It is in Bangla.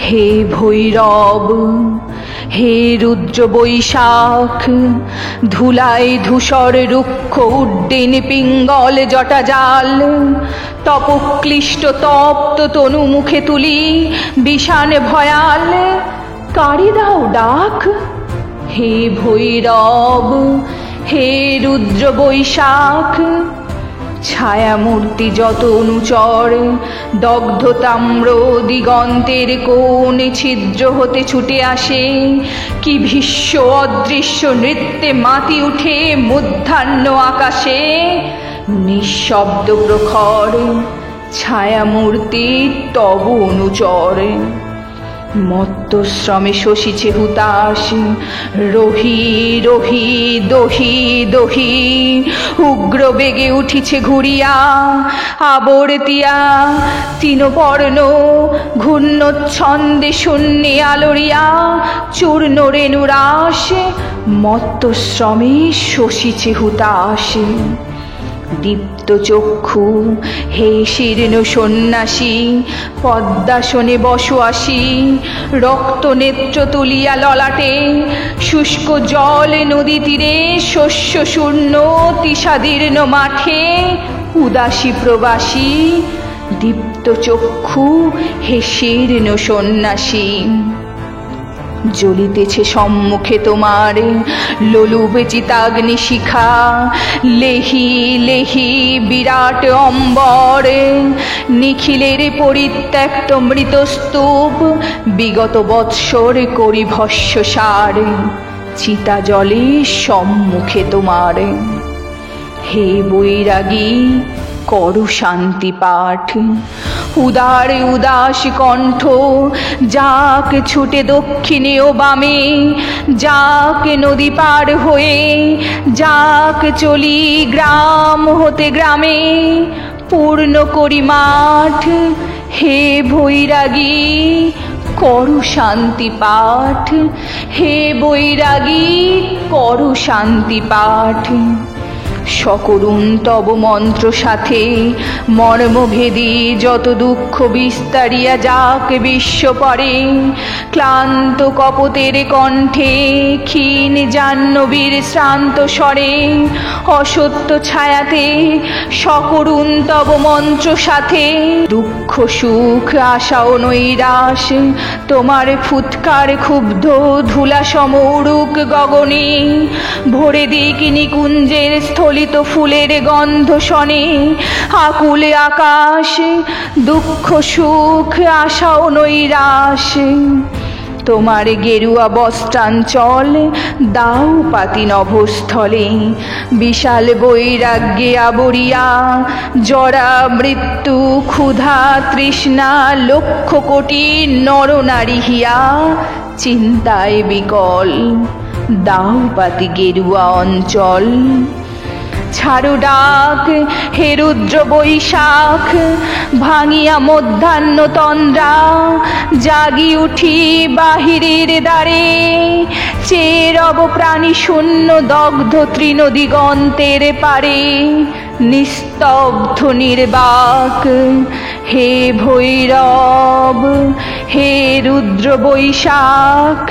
হে ভৈরব, হে রুদ্র বৈশাখ, ধুলায় ধূসর রুক্ষ উড্ডীন পিঙ্গল জটাজাল, তপক্লিষ্ট তপ্ত তনু মুখে তুলি বিষাণ ভয়াল, কারি দাও ডাক। হে ভৈরব, হে রুদ্র বৈশাখ, ছায়ামূর্তি যত অনুচর দগ্ধ তাম্র দিগন্তের কোণ ছিদ্র হতে ছুটে আসে, কি ভীষ্ম অদৃশ্য নৃত্যে মাতি উঠে মধ্যাহ্ন আকাশে। নিঃশব্দ প্রখর ছায়ামূর্তি তব অনুচর, মত্তশ্রমে শশিছে হুতাশ, রহি রহি দহি দহি, উগ্র বেগে উঠিছে ঘুরিয়া আবর্তিয়া তৃণপর্ণ ঘূর্ণচ্ছন্দে শূন্যে আলোড়িয়া চূর্ণ রেণুরাশ, মত্তশ্রমে শশিছে হুতাশ। দীপ্ত চক্ষু হে শীর্ণ সন্ন্যাসী, পদ্মাসনে বসো আসি, রক্ত নেত্র তুলিয়া ললাটে, শুষ্ক জল নদী তীরে শস্য শূন্য তিসাদীর্ণ মাঠে, উদাসী প্রবাসী। দীপ্ত চক্ষু হে শীর্ণ সন্ন্যাসী, জ্বলিতেছে সম্মুখে তোমার লোলুপ চিতাগ্নি শিখা, লেহি লেহি বিরাট অম্বর, নিখিলের পরিত্যক্ত মৃতস্তূপ, বিগত বৎসর করি ভস্মসার, চিতা জলে সম্মুখে তোমার। হে বৈরাগী, করো শান্তি পাঠ, উদার উদাস কণ্ঠ যাক ছুটে দক্ষিণে ও বামে, যাক নদী পার হয়ে, যাক চলি গ্রাম হতে গ্রামে, পূর্ণ করি মাঠ। হে বৈরাগী, করো শান্তি পাঠ, হে বৈরাগী, করো শান্তি পাঠ। সকরুণ তব মন্ত্র সাথে মর্মভেদী যত দুঃখ বিস্তারিয়া যাক বিশ্ব পরে, ক্লান্ত কপতের কণ্ঠে ক্ষীণ জাহ্নবীর শ্রান্ত স্বরে, অসত্য ছায়াতে সকরুণ তব মন্ত্র সাথে, দুঃখ সুখ আশা ও নৈরাশ তোমার ফুৎকার ক্ষুব্ধ ধুলা সম উড়ুক গগনে, ভরে দিক নিকুঞ্জের স্থলিত ফুলের গন্ধ শনে, আকুলে আকাশ দুঃখ সুখ আশা ও নৈরাশ। তোমার গেরুয়া বস্ত্রাঞ্চল দাও পাতি নভস্থলে, বিশাল বৈরাগ্যে আবরিয়া জরা মৃত্যু ক্ষুধা তৃষ্ণা লক্ষ কোটি নরনারী হিয়া চিন্তায় বিকল, দাও পাতি গেরুয়া অঞ্চল। ছাড়ো ডাক হে রুদ্র বৈশাখ, ভাঙিয়া মধ্যাহ্ন তন্দ্রা, জাগি উঠি বাহিরের দ্বারে, চেরব প্রাণী শূন্য দগ্ধ তৃণ দিগন্তের পারে, নিস্তব্ধ নির্বাক। হে ভৈরব, হে রুদ্র বৈশাখ।